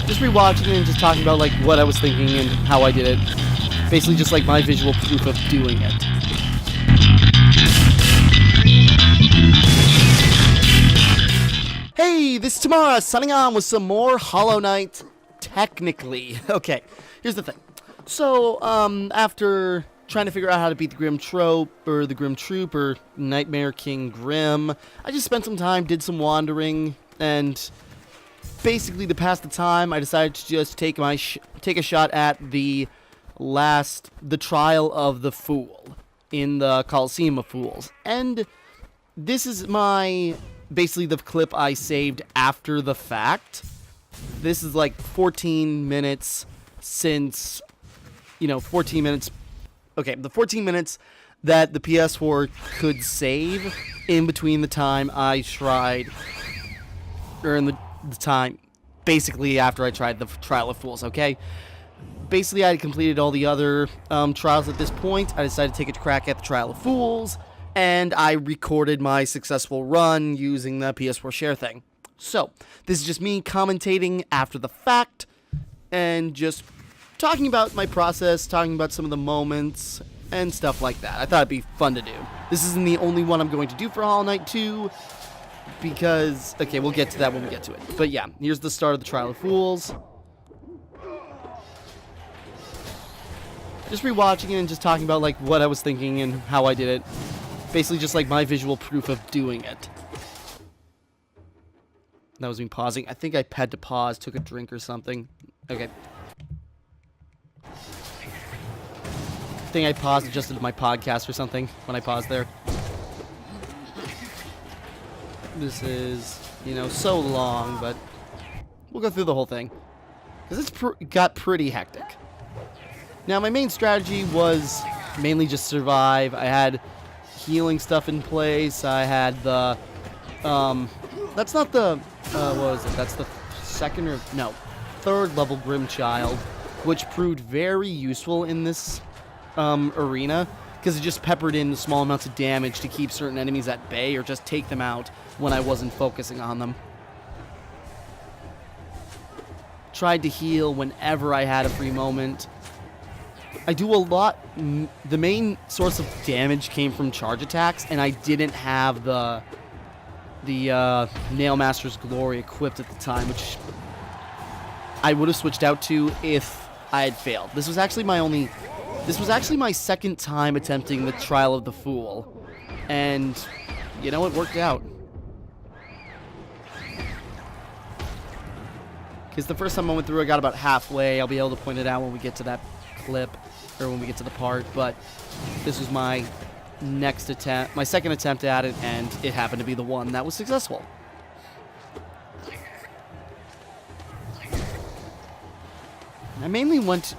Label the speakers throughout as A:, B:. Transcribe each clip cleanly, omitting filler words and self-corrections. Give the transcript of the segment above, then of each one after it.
A: Just rewatching it and just talking about like what I was thinking and how I did it. Basically just like my visual proof of doing it. Hey, this is Timmara signing on with some more Hollow Knight, technically. Okay, here's the thing. So, after trying to figure out how to beat the Grim Trope, or the Grim Troop, or Nightmare King Grim, I just spent some time, did some wandering, and basically to pass the time, I decided to just take a shot at the Trial of the Fool in the Coliseum of Fools. And this is basically the clip I saved after the fact. This is like 14 minutes since, 14 minutes. Okay, the 14 minutes that the PS4 could save in between the time I tried, or in the time, basically after I tried the Trial of Fools, okay? Basically, I had completed all the other trials at this point. I decided to take a crack at the Trial of Fools, and I recorded my successful run using the PS4 share thing. So, this is just me commentating after the fact, and just talking about my process, talking about some of the moments, and stuff like that. I thought it'd be fun to do. This isn't the only one I'm going to do for Hollow Knight 2, because, okay, we'll get to that when we get to it. But yeah, here's the start of the Trial of Fools. Just rewatching it and just talking about like what I was thinking and how I did it. Basically just like my visual proof of doing it. That was me pausing. I think I had to pause, took a drink or something. Okay. I think I paused, adjusted my podcast or something when I paused there. This is, so long, but we'll go through the whole thing. Because it's got pretty hectic. Now, my main strategy was mainly just survive. I had healing stuff in place. I had the, that's not the, what was it? That's the third level Grim Child, which proved very useful in this arena, because it just peppered in small amounts of damage to keep certain enemies at bay or just take them out when I wasn't focusing on them. Tried to heal whenever I had a free moment. I do a lot. The main source of damage came from charge attacks, and I didn't have the Nailmaster's Glory equipped at the time, which I would have switched out to if I had failed. This was actually my second time attempting the Trial of the Fool, and it worked out. Because the first time I went through, I got about halfway. I'll be able to point it out when we get to that clip, or when we get to the part, but this was my second attempt at it, and it happened to be the one that was successful. I mainly was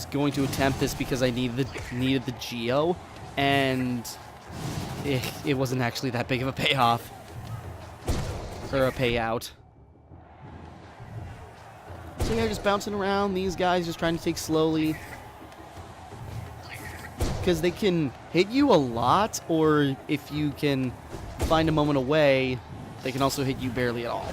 A: going to attempt this because I needed the Geo, and it wasn't actually that big of a payoff, or a payout. So yeah, just bouncing around, these guys just trying to take slowly. Because they can hit you a lot, or if you can find a moment away, they can also hit you barely at all.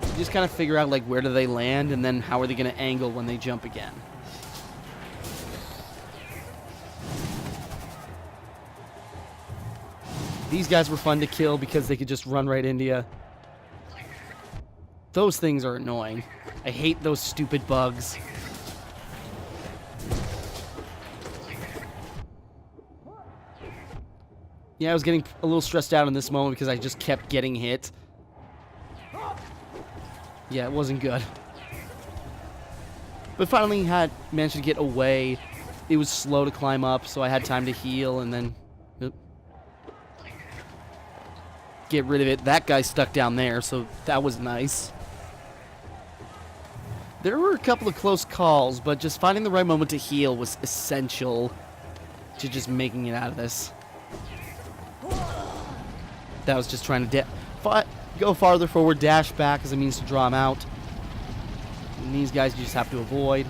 A: You just kind of figure out like where do they land, and then how are they going to angle when they jump again. These guys were fun to kill because they could just run right into you. Those things are annoying. I hate those stupid bugs. Yeah, I was getting a little stressed out in this moment because I just kept getting hit. Yeah, it wasn't good. But finally managed to get away. It was slow to climb up, so I had time to heal and then get rid of it. That guy stuck down there, so that was nice. There were a couple of close calls, but just finding the right moment to heal was essential to just making it out of this. That was just trying to go farther forward, dash back as a means to draw him out. And these guys you just have to avoid.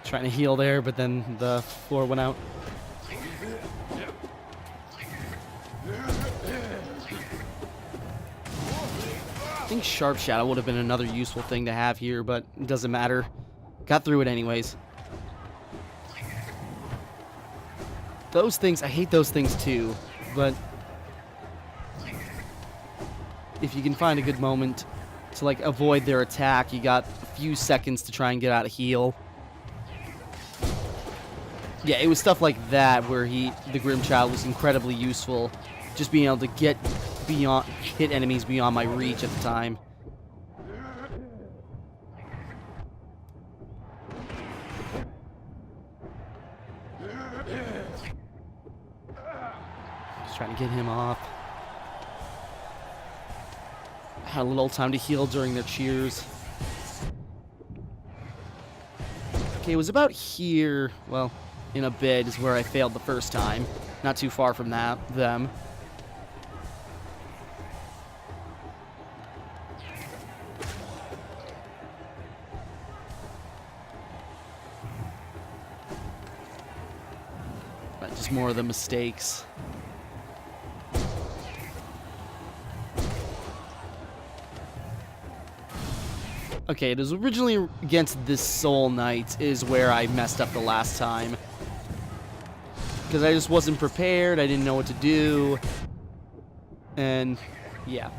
A: Trying to heal there, but then the floor went out. I think Sharp Shadow would have been another useful thing to have here, but it doesn't matter. Got through it anyways. Those things, I hate those things too, but if you can find a good moment to like avoid their attack, you got a few seconds to try and get out of heal. Yeah, it was stuff like that where the Grim Child was incredibly useful. Just being able to get beyond, hit enemies beyond my reach at the time. Just trying to get him off. Had a little time to heal during their cheers. Okay, it was about here, well, in a bit is where I failed the first time. Not too far from them. But just more of the mistakes. Okay, it was originally against this Soul Knight is where I messed up the last time. Because I just wasn't prepared, I didn't know what to do. And, yeah.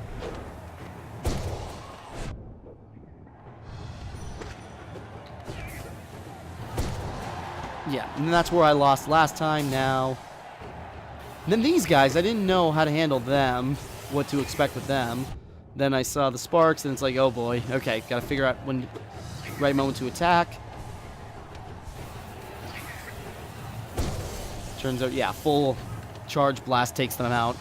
A: Yeah, and that's where I lost last time now. And then these guys, I didn't know how to handle them, what to expect with them. Then I saw the sparks, and it's like, oh boy, okay, gotta figure out when right moment to attack. Turns out, yeah, full charge blast takes them out.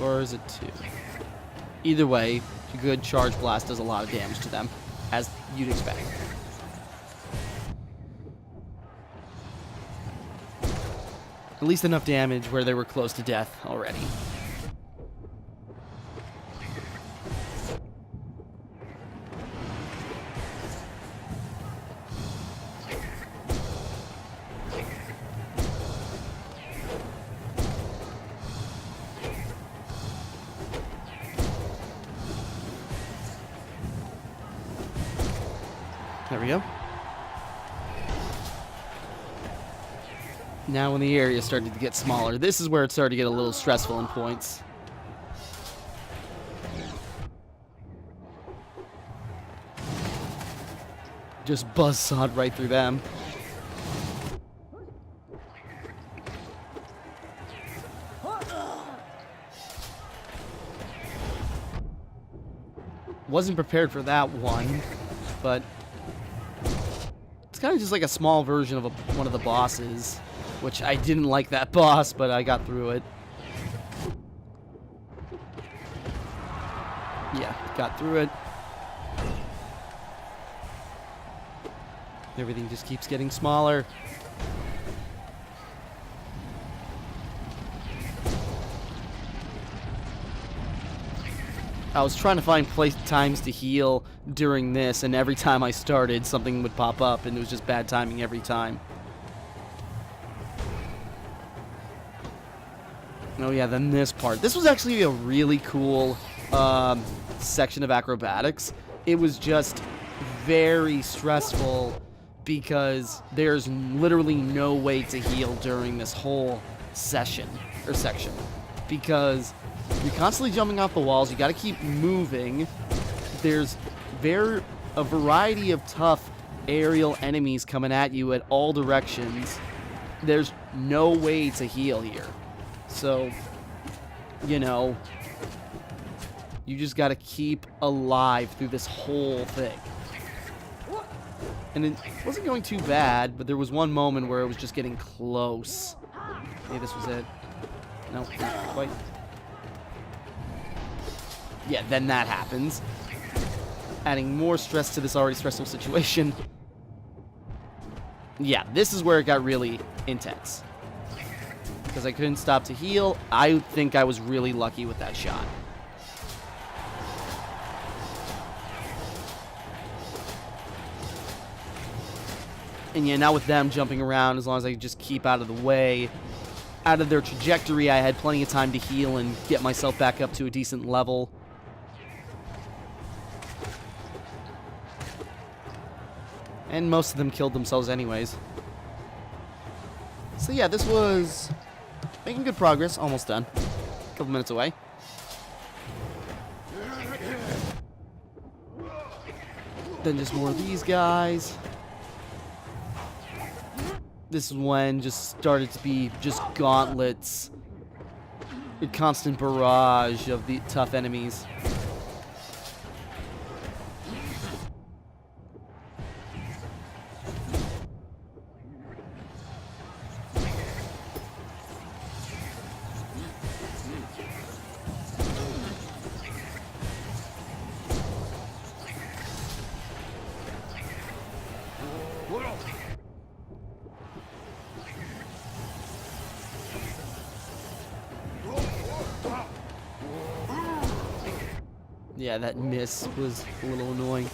A: Or is it 2? Either way, a good charge blast does a lot of damage to them, as you'd expect. At least enough damage where they were close to death already. There we go. Now when the area started to get smaller, this is where it started to get a little stressful in points. Just buzzsawed right through them. Wasn't prepared for that one, but it's kind of just like a small version of one of the bosses. Which I didn't like that boss, but I got through it. Yeah, got through it. Everything just keeps getting smaller. I was trying to find times to heal during this, and every time I started, something would pop up, and it was just bad timing every time. Oh yeah, then this part. This was actually a really cool section of acrobatics. It was just very stressful because there's literally no way to heal during this whole section. Because you're constantly jumping off the walls, you gotta keep moving. There's a variety of tough aerial enemies coming at you at all directions. There's no way to heal here. So, you know, you just gotta keep alive through this whole thing. And it wasn't going too bad, but there was one moment where it was just getting close. Maybe this was it. No, not quite. Yeah, then that happens. Adding more stress to this already stressful situation. Yeah, this is where it got really intense. because I couldn't stop to heal. I think I was really lucky with that shot. And yeah, now with them jumping around, as long as I just keep out of the way, out of their trajectory, I had plenty of time to heal and get myself back up to a decent level. And most of them killed themselves anyways. So yeah, this was making good progress. Almost done. A couple minutes away. Then just more of these guys. This is when just started to be just gauntlets. A constant barrage of the tough enemies. Yeah, that miss was a little annoying.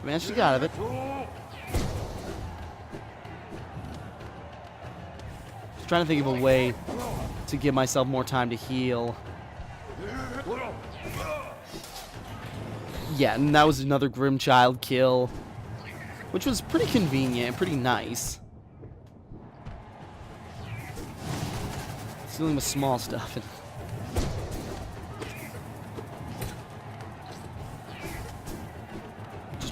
A: Managed to get out of it. Just trying to think of a way to give myself more time to heal. Yeah, and that was another Grimchild kill, which was pretty convenient and pretty nice. It's dealing with small stuff.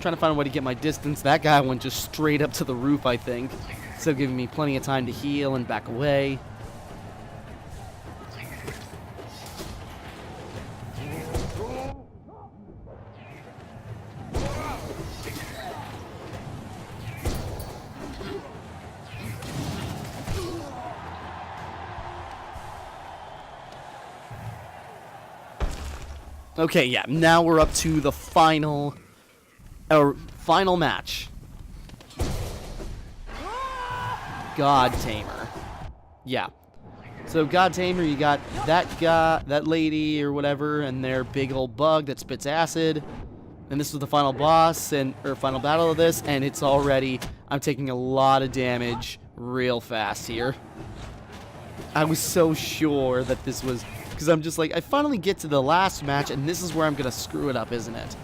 A: Trying to find a way to get my distance. That guy went just straight up to the roof, I think. Still giving me plenty of time to heal and back away. Okay, yeah, now we're up to the final match. God Tamer. Yeah. So God Tamer, you got that guy, that lady or whatever, and their big old bug that spits acid. And this was the final boss or final battle of this, and it's already, I'm taking a lot of damage real fast here. I was so sure that this was, because I'm just like, I finally get to the last match, and this is where I'm gonna screw it up, isn't it?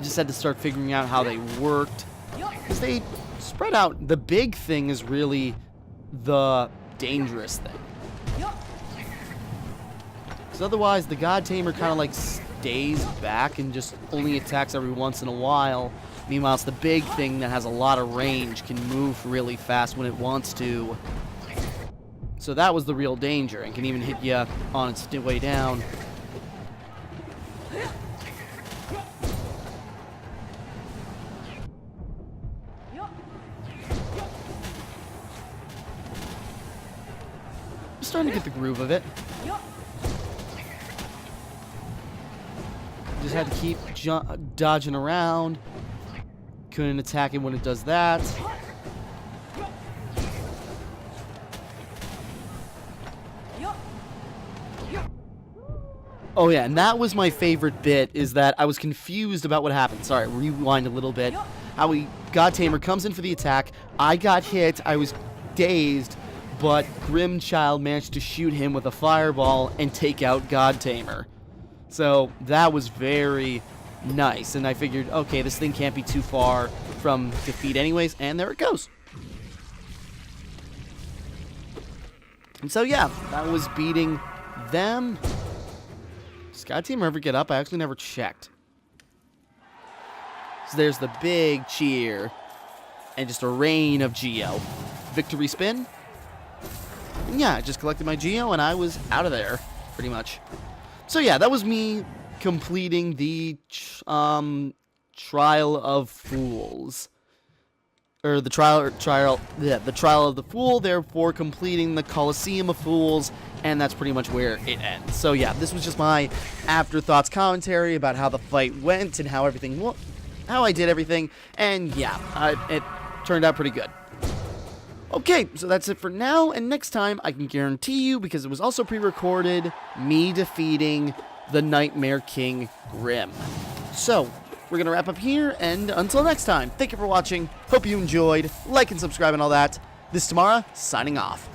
A: Just had to start figuring out how they worked, because they spread out. The big thing is really the dangerous thing, because otherwise the God Tamer kind of like stays back and just only attacks every once in a while. Meanwhile, it's the big thing that has a lot of range, can move really fast when it wants to. So that was the real danger, and can even hit you on its way down. Starting to get the groove of it. Just had to keep dodging around. Couldn't attack it when it does that. Oh yeah, and that was my favorite bit, is that I was confused about what happened. Sorry, rewind a little bit. How God Tamer comes in for the attack. I got hit. I was dazed. But Grimchild managed to shoot him with a fireball and take out God Tamer. So that was very nice. And I figured, okay, this thing can't be too far from defeat anyways. And there it goes. And so yeah, that was beating them. Does God Tamer ever get up? I actually never checked. So there's the big cheer. And just a rain of Geo. Victory spin. Yeah, I just collected my Geo and I was out of there, pretty much. So yeah, that was me completing the Trial of Fools. Or the trial of the Fool, therefore completing the Colosseum of Fools, and that's pretty much where it ends. So yeah, this was just my afterthoughts commentary about how the fight went and how everything how I did everything, and yeah, it turned out pretty good. Okay, so that's it for now, and next time I can guarantee you, because it was also pre-recorded, me defeating the Nightmare King Grim. So, we're going to wrap up here, and until next time, thank you for watching, hope you enjoyed, like and subscribe and all that. This is Timmara, signing off.